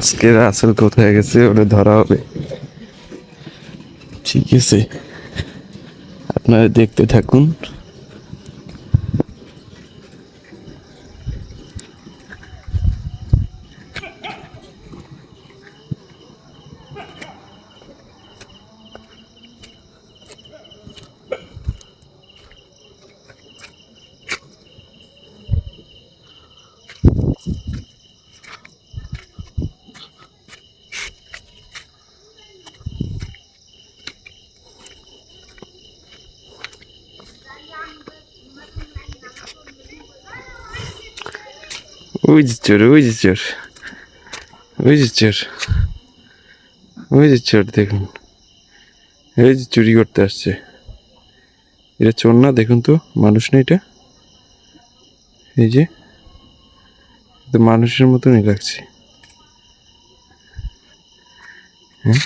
আজকে রাসেল কোথায় গেছে ওটা ধরা হবে। ঠিক আছে, আপনারা দেখতে থাকুন। ওই যে চোর, ওই যে চোর, ওই যে চোর, ওই যে চোর, দেখুন এই যে চুরি করতে আসছে। এটা চোর না, দেখুন তো মানুষ না এটা। এই যে তো মানুষের মতনই লাগছে। হ্যাঁ